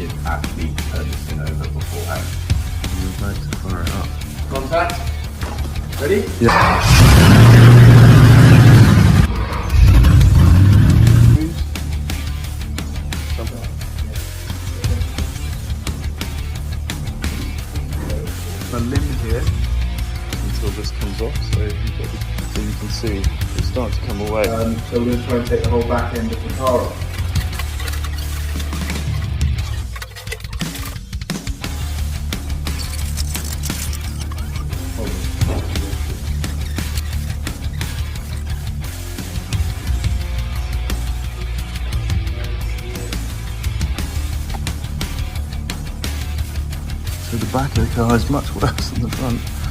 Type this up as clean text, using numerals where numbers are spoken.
did actually turn this thing over beforehand. We're about to fire it up. Contact. Ready? Yeah. A limb here until this comes off, so you can see it's starting to come away. So we're going to try and take the whole back end of the car off. So the back of the car is much worse than the front.